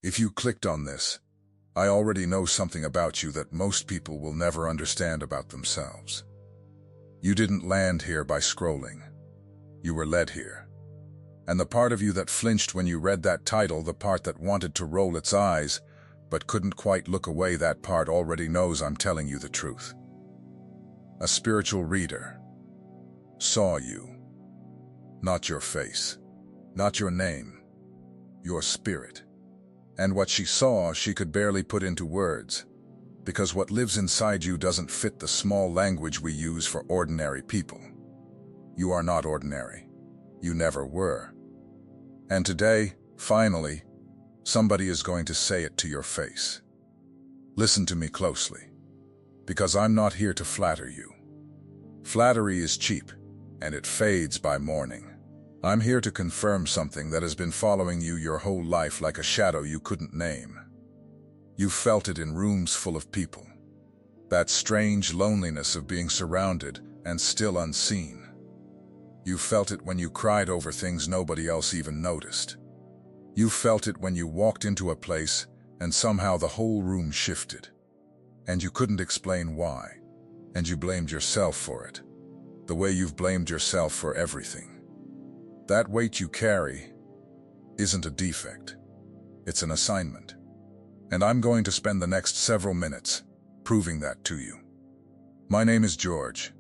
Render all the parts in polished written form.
If you clicked on this, I already know something about you that most people will never understand about themselves. You didn't land here by scrolling. You were led here. And the part of you that flinched when you read that title, the part that wanted to roll its eyes but couldn't quite look away, that part already knows I'm telling you the truth. A spiritual reader saw you. Not your face, not your name, your spirit. And what she saw, she could barely put into words, because what lives inside you doesn't fit the small language we use for ordinary people. You are not ordinary. You never were. And today, finally, somebody is going to say it to your face. Listen to me closely, because I'm not here to flatter you. Flattery is cheap, and it fades by morning. I'm here to confirm something that has been following you your whole life like a shadow you couldn't name. You felt it in rooms full of people. That strange loneliness of being surrounded and still unseen. You felt it when you cried over things nobody else even noticed. You felt it when you walked into a place and somehow the whole room shifted. And you couldn't explain why. And you blamed yourself for it. The way you've blamed yourself for everything. That weight you carry isn't a defect. It's an assignment. And I'm going to spend the next several minutes proving that to you. My name is George.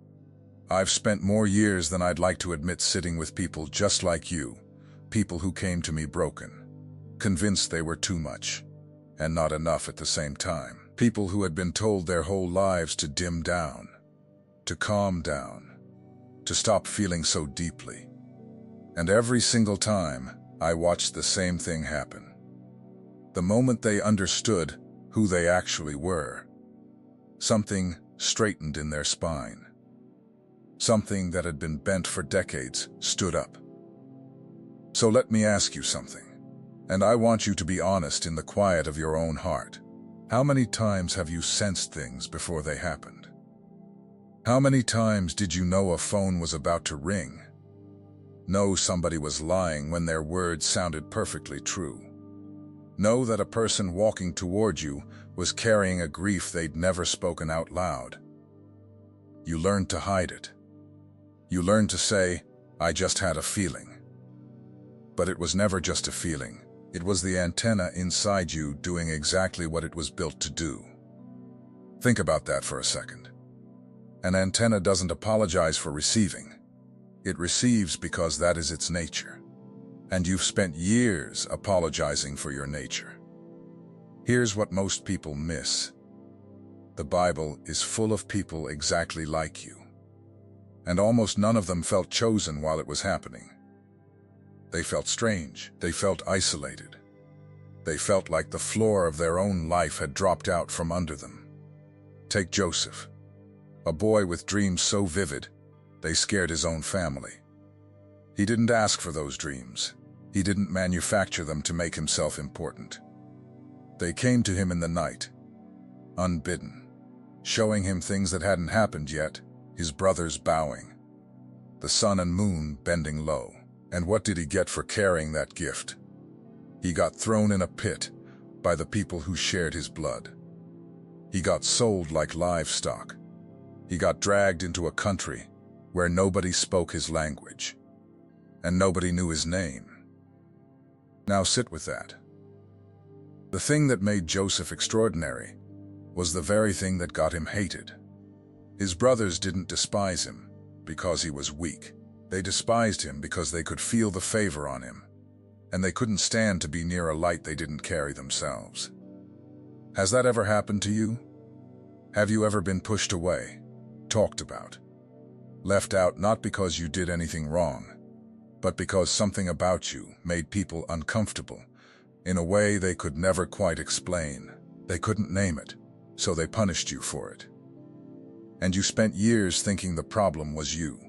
I've spent more years than I'd like to admit sitting with people just like you, people who came to me broken, convinced they were too much, and not enough at the same time. People who had been told their whole lives to dim down, to calm down, to stop feeling so deeply. And every single time, I watched the same thing happen. The moment they understood who they actually were, something straightened in their spine. Something that had been bent for decades stood up. So let me ask you something, and I want you to be honest in the quiet of your own heart. How many times have you sensed things before they happened? How many times did you know a phone was about to ring? Know somebody was lying when their words sounded perfectly true? Know that a person walking toward you was carrying a grief they'd never spoken out loud? You learned to hide it. You learned to say, I just had a feeling. But it was never just a feeling. It was the antenna inside you doing exactly what it was built to do. Think about that for a second. An antenna doesn't apologize for receiving. It receives because that is its nature. And you've spent years apologizing for your nature. Here's what most people miss. The Bible is full of people exactly like you. And almost none of them felt chosen while it was happening. They felt strange. They felt isolated. They felt like the floor of their own life had dropped out from under them. Take Joseph, a boy with dreams so vivid, they scared his own family. He didn't ask for those dreams. He didn't manufacture them to make himself important. They came to him in the night, unbidden, showing him things that hadn't happened yet, his brothers bowing, the sun and moon bending low. And what did he get for carrying that gift? He got thrown in a pit by the people who shared his blood. He got sold like livestock. He got dragged into a country where nobody spoke his language, and nobody knew his name. Now sit with that. The thing that made Joseph extraordinary was the very thing that got him hated. His brothers didn't despise him because he was weak. They despised him because they could feel the favor on him, and they couldn't stand to be near a light they didn't carry themselves. Has that ever happened to you? Have you ever been pushed away, talked about, left out not because you did anything wrong, but because something about you made people uncomfortable in a way they could never quite explain? They couldn't name it, so they punished you for it. And you spent years thinking the problem was you.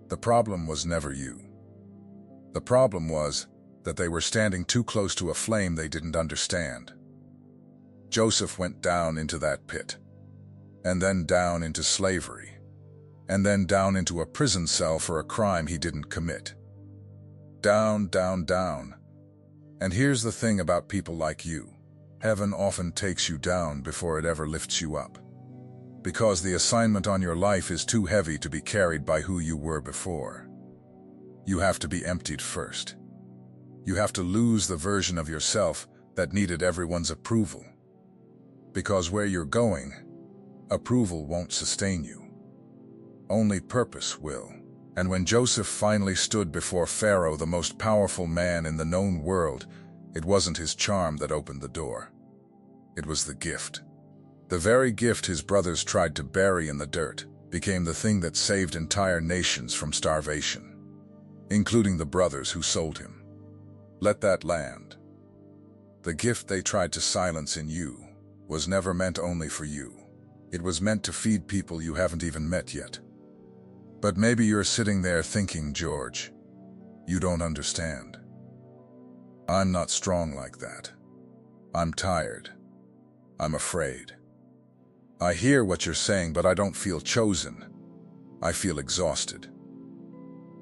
The problem was never you. The problem was that they were standing too close to a flame they didn't understand. Joseph went down into that pit, and then down into slavery, and then down into a prison cell for a crime he didn't commit. Down, down, down, And here's the thing about people like you. Heaven often takes you down before it ever lifts you up. Because the assignment on your life is too heavy to be carried by who you were before. You have to be emptied first. You have to lose the version of yourself that needed everyone's approval. Because where you're going, approval won't sustain you. Only purpose will. And when Joseph finally stood before Pharaoh, the most powerful man in the known world, it wasn't his charm that opened the door. It was the gift. The very gift his brothers tried to bury in the dirt became the thing that saved entire nations from starvation, including the brothers who sold him. Let that land. The gift they tried to silence in you was never meant only for you. It was meant to feed people you haven't even met yet. But maybe you're sitting there thinking, George, you don't understand. I'm not strong like that. I'm tired. I'm afraid. I hear what you're saying, but I don't feel chosen. I feel exhausted.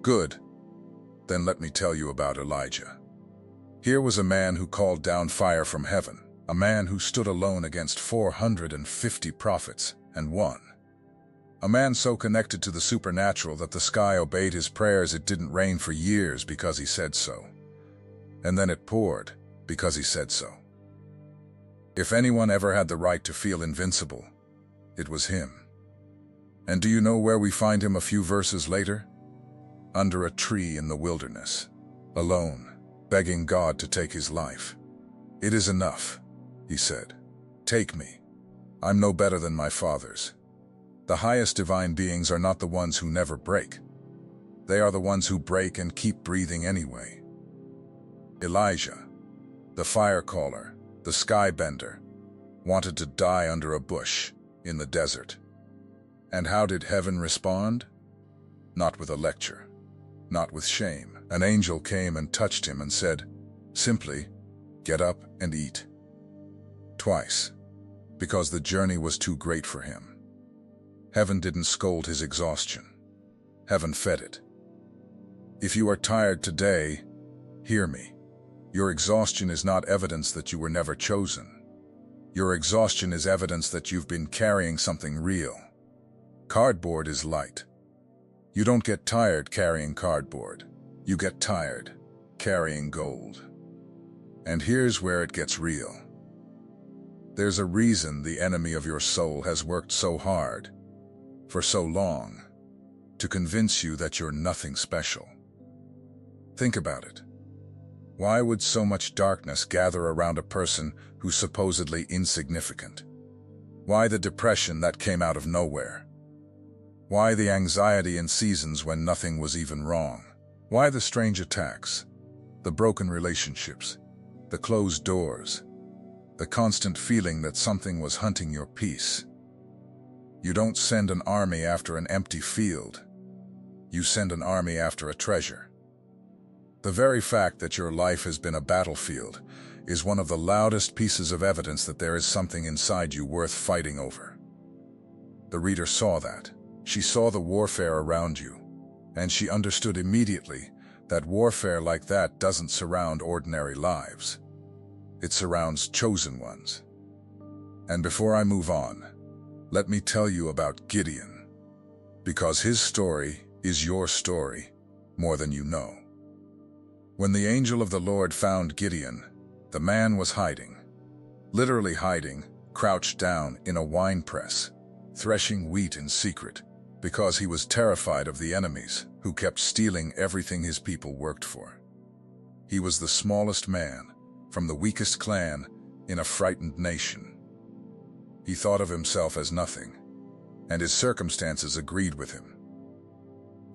Good. Then let me tell you about Elijah. Here was a man who called down fire from heaven, a man who stood alone against 450 prophets and won. A man so connected to the supernatural that the sky obeyed his prayers. It didn't rain for years because he said so. And then it poured because he said so. If anyone ever had the right to feel invincible, it was him. And do you know where we find him a few verses later? Under a tree in the wilderness, alone, begging God to take his life. It is enough, he said. Take me. I'm no better than my fathers. The highest divine beings are not the ones who never break. They are the ones who break and keep breathing anyway. Elijah, the fire caller, the sky bender, wanted to die under a bush in the desert. And how did heaven respond? Not with a lecture, not with shame. An angel came and touched him and said, simply, get up and eat. Twice, because the journey was too great for him. Heaven didn't scold his exhaustion. Heaven fed it. If you are tired today, hear me. Your exhaustion is not evidence that you were never chosen. Your exhaustion is evidence that you've been carrying something real. Cardboard is light. You don't get tired carrying cardboard. You get tired carrying gold. And here's where it gets real. There's a reason the enemy of your soul has worked so hard, for so long, to convince you that you're nothing special. Think about it. Why would so much darkness gather around a person who's supposedly insignificant? Why the depression that came out of nowhere? Why the anxiety in seasons when nothing was even wrong? Why the strange attacks, the broken relationships, the closed doors, the constant feeling that something was hunting your peace? You don't send an army after an empty field. You send an army after a treasure. The very fact that your life has been a battlefield is one of the loudest pieces of evidence that there is something inside you worth fighting over. The reader saw that. She saw the warfare around you, and she understood immediately that warfare like that doesn't surround ordinary lives. It surrounds chosen ones. And before I move on, let me tell you about Gideon, because his story is your story more than you know. When the angel of the Lord found Gideon, the man was hiding, literally hiding, crouched down in a winepress, threshing wheat in secret, because he was terrified of the enemies who kept stealing everything his people worked for. He was the smallest man from the weakest clan in a frightened nation. He thought of himself as nothing, and his circumstances agreed with him.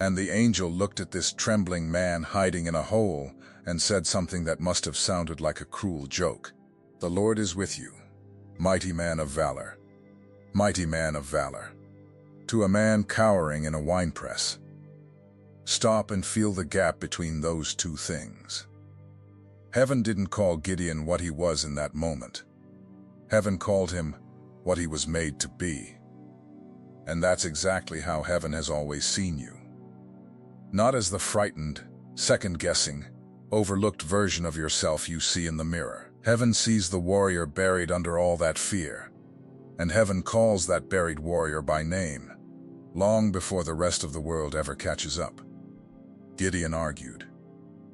And the angel looked at this trembling man hiding in a hole and said something that must have sounded like a cruel joke. "The Lord is with you, mighty man of valor. Mighty man of valor." To a man cowering in a winepress. Stop and feel the gap between those two things. Heaven didn't call Gideon what he was in that moment. Heaven called him what he was made to be. And that's exactly how heaven has always seen you. Not as the frightened, second-guessing, overlooked version of yourself you see in the mirror. Heaven sees the warrior buried under all that fear, and heaven calls that buried warrior by name, long before the rest of the world ever catches up. Gideon argued.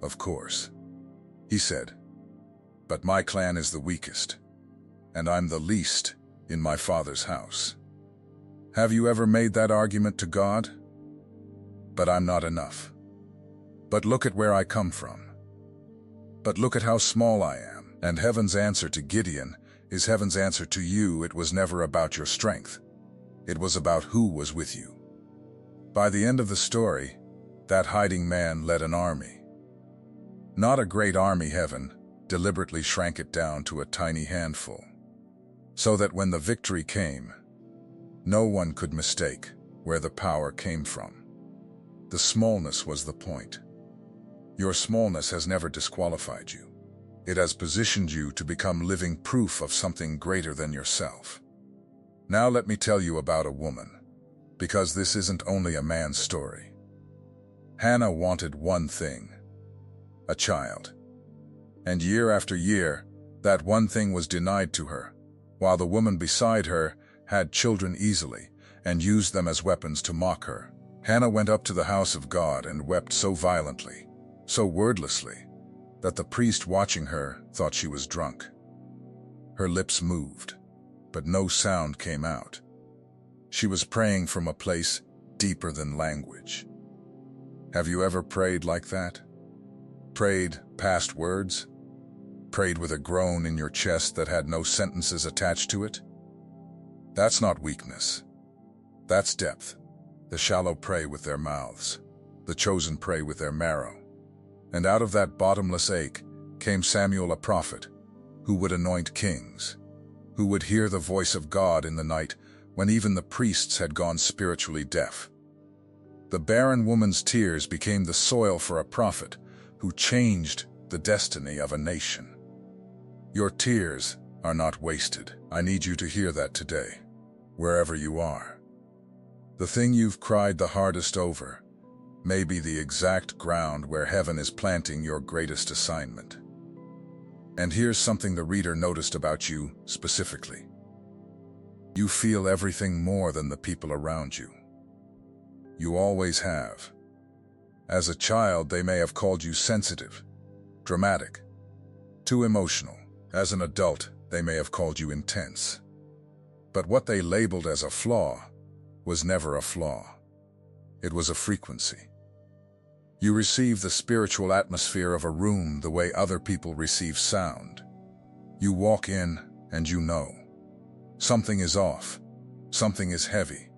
Of course. He said, but my clan is the weakest, and I'm the least in my father's house. Have you ever made that argument to God? But I'm not enough. But look at where I come from. But look at how small I am. And heaven's answer to Gideon is heaven's answer to you. It was never about your strength. It was about who was with you. By the end of the story, that hiding man led an army. Not a great army. Heaven deliberately shrank it down to a tiny handful, so that when the victory came, no one could mistake where the power came from. The smallness was the point. Your smallness has never disqualified you. It has positioned you to become living proof of something greater than yourself. Now let me tell you about a woman, because this isn't only a man's story. Hannah wanted one thing: a child. And year after year, that one thing was denied to her, while the woman beside her had children easily and used them as weapons to mock her. Hannah went up to the house of God and wept so violently, so wordlessly, that the priest watching her thought she was drunk. Her lips moved, but no sound came out. She was praying from a place deeper than language. Have you ever prayed like that? Prayed past words? Prayed with a groan in your chest that had no sentences attached to it? That's not weakness. That's depth. The shallow pray with their mouths. The chosen pray with their marrow. And out of that bottomless ache came Samuel, a prophet, who would anoint kings, who would hear the voice of God in the night when even the priests had gone spiritually deaf. The barren woman's tears became the soil for a prophet who changed the destiny of a nation. Your tears are not wasted. I need you to hear that today, wherever you are. The thing you've cried the hardest over may be the exact ground where heaven is planting your greatest assignment. And here's something the reader noticed about you specifically. You feel everything more than the people around you. You always have. As a child, they may have called you sensitive, dramatic, too emotional. As an adult, they may have called you intense. But what they labeled as a flaw was never a flaw. It was a frequency. You receive the spiritual atmosphere of a room the way other people receive sound. You walk in and you know. Something is off. Something is heavy.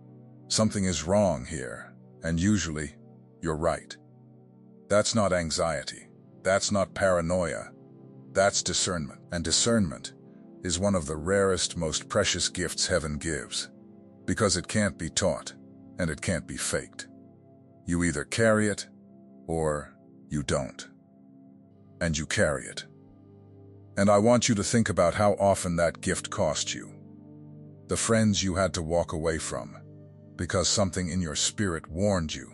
Something is wrong here. And usually, you're right. That's not anxiety. That's not paranoia. That's discernment. And discernment is one of the rarest, most precious gifts heaven gives, because it can't be taught and it can't be faked. You either carry it or you don't. And you carry it. And I want you to think about how often that gift cost you. The friends you had to walk away from because something in your spirit warned you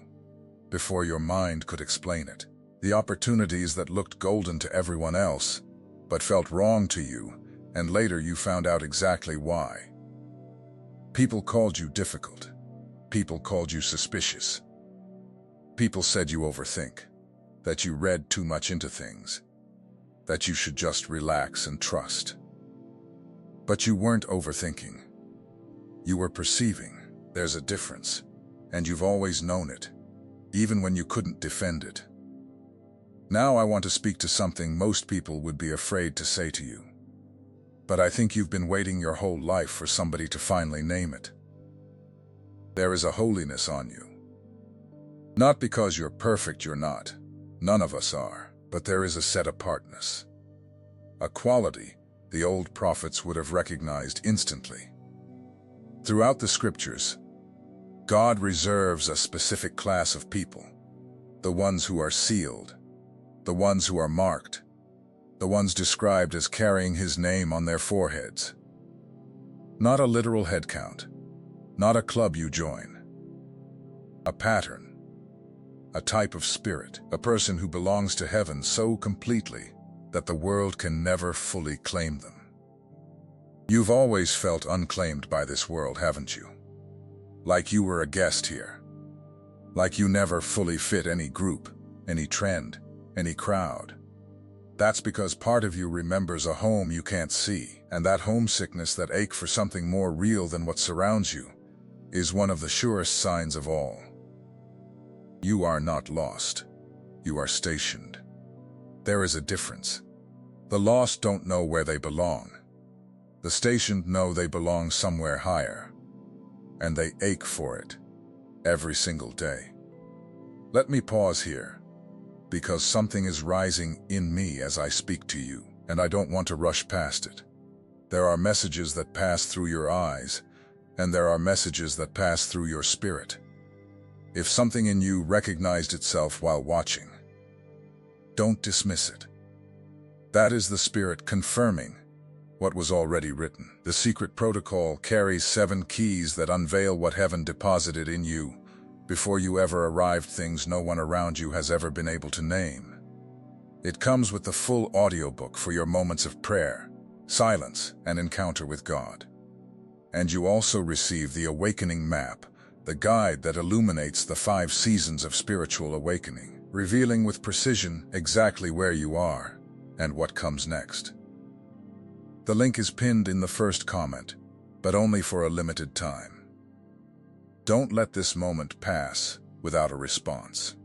before your mind could explain it. The opportunities that looked golden to everyone else but felt wrong to you, and later you found out exactly why. People called you difficult. People called you suspicious. People said you overthink, that you read too much into things, that you should just relax and trust. But you weren't overthinking. You were perceiving. There's a difference, and you've always known it, even when you couldn't defend it. Now I want to speak to something most people would be afraid to say to you. But I think you've been waiting your whole life for somebody to finally name it. There is a holiness on you. Not because you're perfect, you're not. None of us are. But there is a set-apartness. A quality the old prophets would have recognized instantly. Throughout the scriptures, God reserves a specific class of people. The ones who are sealed. The ones who are marked. The ones described as carrying His name on their foreheads. Not a literal head count. Not a club you join. A pattern. a type of spirit, a person who belongs to heaven so completely that the world can never fully claim them. You've always felt unclaimed by this world, haven't you? Like you were a guest here. Like you never fully fit any group, any trend, any crowd. That's because part of you remembers a home you can't see, and that homesickness, that ache for something more real than what surrounds you, is one of the surest signs of all. You are not lost. You are stationed. There is a difference. The lost don't know where they belong. The stationed know they belong somewhere higher, and they ache for it every single day. Let me pause here, because something is rising in me as I speak to you, and I don't want to rush past it. There are messages that pass through your eyes, and there are messages that pass through your spirit. If something in you recognized itself while watching, don't dismiss it. That is the Spirit confirming what was already written. The secret protocol carries 7 keys that unveil what heaven deposited in you before you ever arrived, things no one around you has ever been able to name. It comes with the full audiobook for your moments of prayer, silence, and encounter with God. And you also receive the Awakening Map, the guide that illuminates the 5 seasons of spiritual awakening, revealing with precision exactly where you are and what comes next. The link is pinned in the first comment, but only for a limited time. Don't let this moment pass without a response.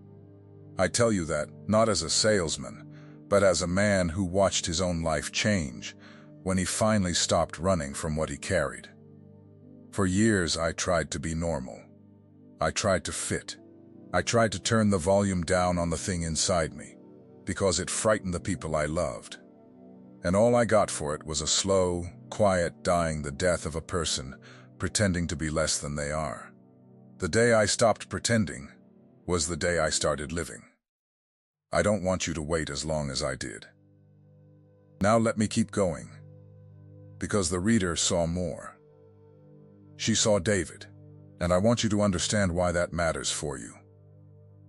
I tell you that not as a salesman, but as a man who watched his own life change when he finally stopped running from what he carried. For years I tried to be normal. I tried to fit. I tried to turn the volume down on the thing inside me, because it frightened the people I loved. And all I got for it was a slow, quiet dying, the death of a person pretending to be less than they are. The day I stopped pretending was the day I started living. I don't want you to wait as long as I did. Now let me keep going, because the reader saw more. She saw David, and I want you to understand why that matters for you.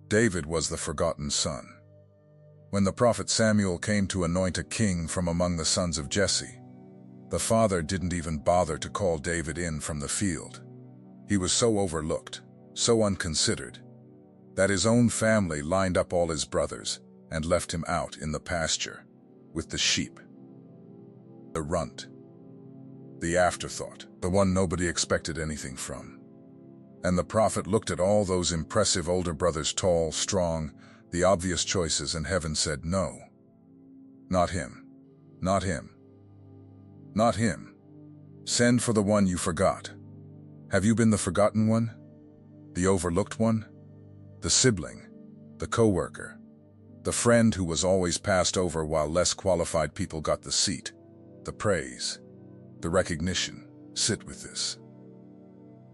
David was the forgotten son. When the prophet Samuel came to anoint a king from among the sons of Jesse, the father didn't even bother to call David in from the field. He was so overlooked, so unconsidered, that his own family lined up all his brothers and left him out in the pasture with the sheep. The runt, the afterthought, the one nobody expected anything from. And the prophet looked at all those impressive older brothers, tall, strong, the obvious choices, and heaven said, no. Not him. Not him. Not him. Send for the one you forgot. Have you been the forgotten one? The overlooked one? The sibling? The coworker? The friend who was always passed over while less qualified people got the seat, the praise, the recognition? Sit with this.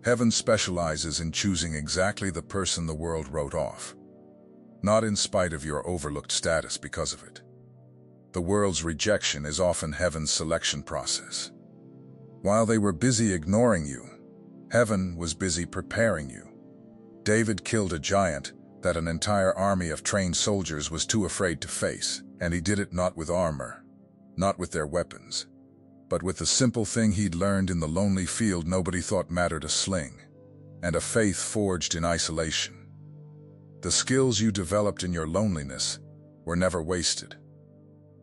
Heaven specializes in choosing exactly the person the world wrote off, not in spite of your overlooked status because of it. The world's rejection is often heaven's selection process. While they were busy ignoring you, heaven was busy preparing you. David killed a giant that an entire army of trained soldiers was too afraid to face, and he did it not with armor, not with their weapons, but with the simple thing he'd learned in the lonely field nobody thought mattered: a sling, and a faith forged in isolation. The skills you developed in your loneliness were never wasted.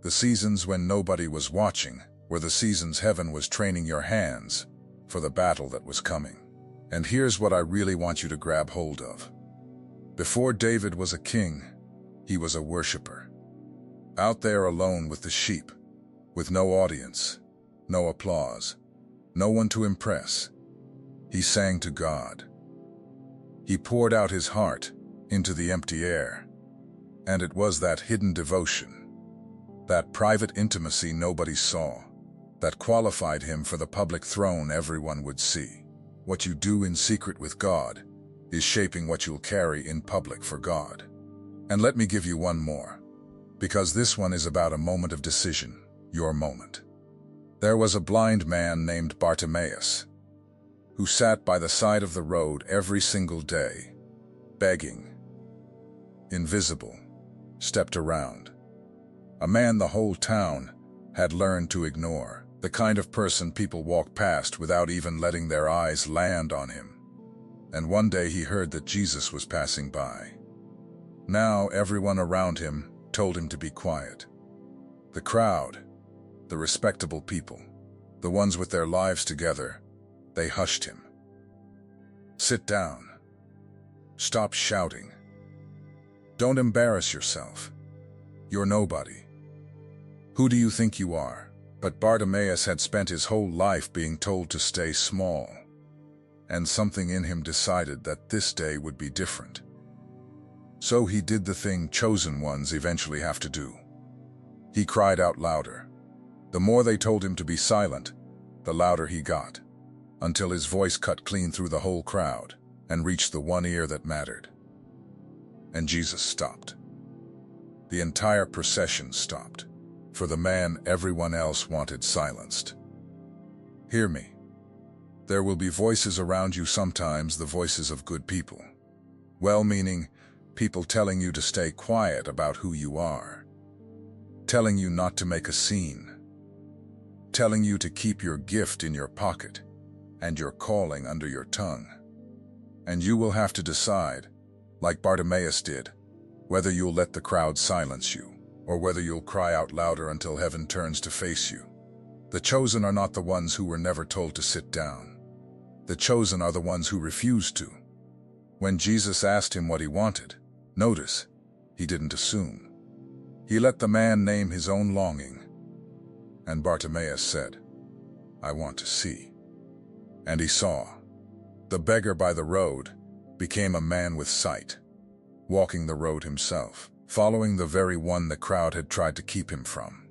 The seasons when nobody was watching were the seasons heaven was training your hands for the battle that was coming. And here's what I really want you to grab hold of. Before David was a king, he was a worshiper. Out there alone with the sheep, with no audience, no applause, no one to impress. He sang to God. He poured out his heart into the empty air. And it was that hidden devotion, that private intimacy nobody saw, that qualified him for the public throne everyone would see. What you do in secret with God is shaping what you'll carry in public for God. And let me give you one more, because this one is about a moment of decision, your moment. There was a blind man named Bartimaeus, who sat by the side of the road every single day, begging. invisible, stepped around. A man the whole town had learned to ignore, the kind of person people walk past without even letting their eyes land on him. And one day he heard that Jesus was passing by. Now everyone around him told him to be quiet. The crowd, the respectable people, the ones with their lives together, they hushed him. Sit down. Stop shouting. Don't embarrass yourself. You're nobody. Who do you think you are? But Bartimaeus had spent his whole life being told to stay small, and something in him decided that this day would be different. So he did the thing chosen ones eventually have to do. He cried out louder. The more they told him to be silent, the louder he got, until his voice cut clean through the whole crowd and reached the one ear that mattered. And Jesus stopped. The entire procession stopped, for the man everyone else wanted silenced. Hear me. There will be voices around you sometimes, the voices of good people. Well-meaning people telling you to stay quiet about who you are. Telling you not to make a scene. Telling you to keep your gift in your pocket and your calling under your tongue. And you will have to decide, like Bartimaeus did, whether you'll let the crowd silence you, or whether you'll cry out louder until heaven turns to face you. The chosen are not the ones who were never told to sit down. The chosen are the ones who refused to. When Jesus asked him what he wanted, notice, he didn't assume. He let the man name his own longing. And Bartimaeus said, I want to see. And he saw. The beggar by the road became a man with sight, walking the road himself, following the very one the crowd had tried to keep him from.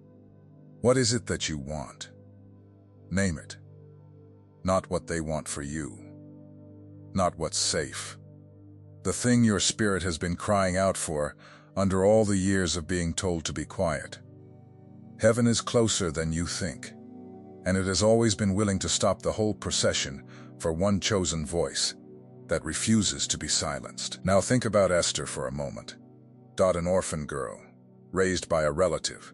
What is it that you want? Name it. Not what they want for you. Not what's safe. The thing your spirit has been crying out for under all the years of being told to be quiet. Heaven is closer than you think, and it has always been willing to stop the whole procession for one chosen voice that refuses to be silenced. Now think about Esther for a moment. An orphan girl, raised by a relative,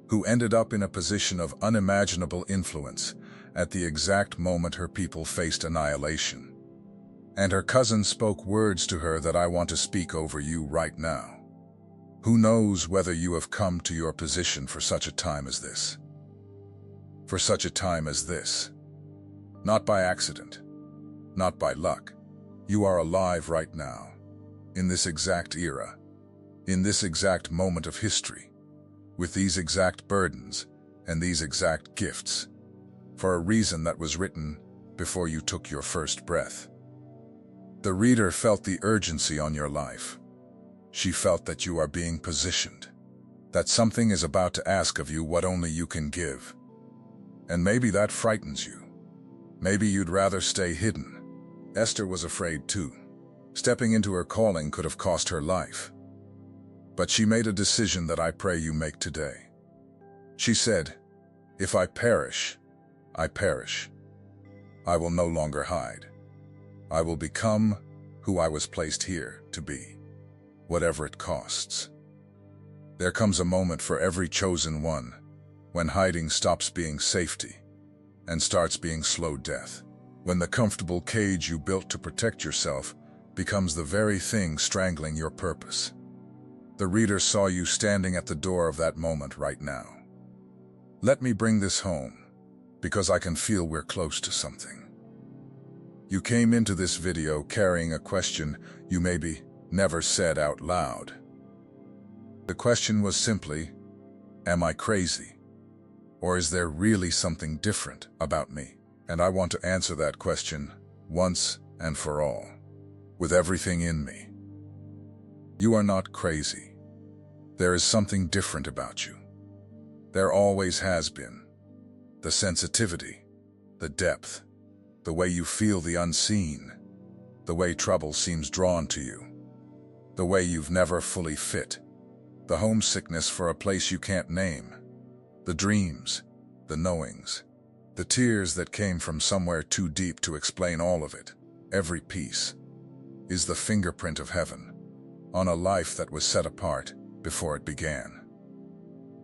who ended up in a position of unimaginable influence at the exact moment her people faced annihilation. And her cousin spoke words to her that I want to speak over you right now. Who knows whether you have come to your position for such a time as this? For such a time as this. Not by accident, not by luck. You are alive right now, in this exact era, in this exact moment of history, with these exact burdens and these exact gifts, for a reason that was written before you took your first breath. The reader felt the urgency on your life. She felt that you are being positioned, that something is about to ask of you what only you can give. And maybe that frightens you. Maybe you'd rather stay hidden. Esther was afraid too. Stepping into her calling could have cost her life. But she made a decision that I pray you make today. She said, if I perish, I perish. I will no longer hide. I will become who I was placed here to be, whatever it costs. There comes a moment for every chosen one when hiding stops being safety and starts being slow death. When the comfortable cage you built to protect yourself becomes the very thing strangling your purpose. The reader saw you standing at the door of that moment right now. Let me bring this home, because I can feel we're close to something. You came into this video carrying a question you maybe never said out loud. The question was simply, am I crazy? Or is there really something different about me? And I want to answer that question once and for all, with everything in me. You are not crazy. There is something different about you. There always has been. The sensitivity, the depth, the way you feel the unseen, the way trouble seems drawn to you, the way you've never fully fit, the homesickness for a place you can't name, the dreams, the knowings, the tears that came from somewhere too deep to explain all of it. Every piece is the fingerprint of heaven, on a life that was set apart before it began.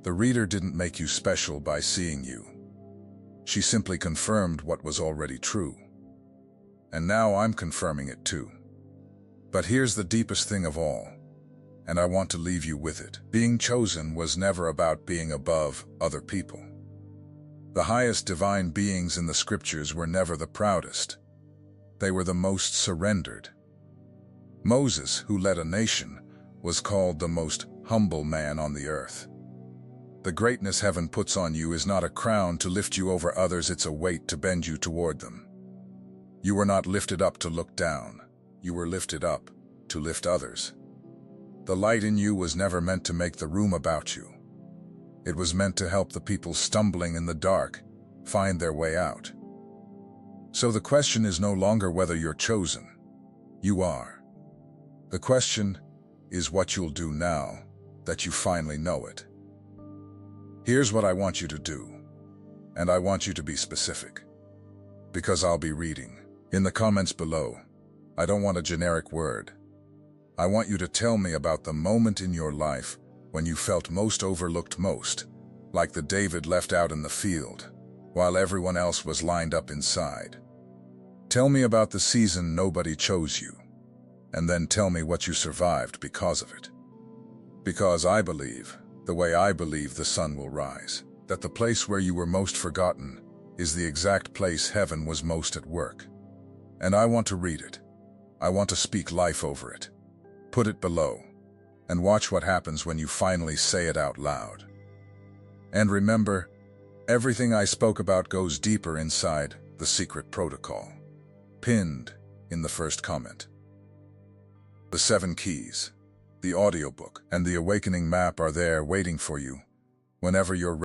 The reader didn't make you special by seeing you. She simply confirmed what was already true. And now I'm confirming it too. But here's the deepest thing of all, and I want to leave you with it. Being chosen was never about being above other people. The highest divine beings in the scriptures were never the proudest. They were the most surrendered. Moses, who led a nation, was called the most humble man on the earth. The greatness heaven puts on you is not a crown to lift you over others, it's a weight to bend you toward them. You were not lifted up to look down. You were lifted up to lift others. The light in you was never meant to make the room about you. It was meant to help the people stumbling in the dark find their way out. So the question is no longer whether you're chosen. You are. The question is what you'll do now that you finally know it. Here's what I want you to do, and I want you to be specific, because I'll be reading. In the comments below, I don't want a generic word. I want you to tell me about the moment in your life when you felt most overlooked, most like the David left out in the field, while everyone else was lined up inside. Tell me about the season nobody chose you, and then tell me what you survived because of it. Because I believe, the way I believe the sun will rise, that the place where you were most forgotten is the exact place heaven was most at work. And I want to read it. I want to speak life over it. Put it below, and watch what happens when you finally say it out loud. And remember, everything I spoke about goes deeper inside the secret protocol, pinned in the first comment. The 7 keys, the audiobook, and the awakening map are there waiting for you whenever you're ready.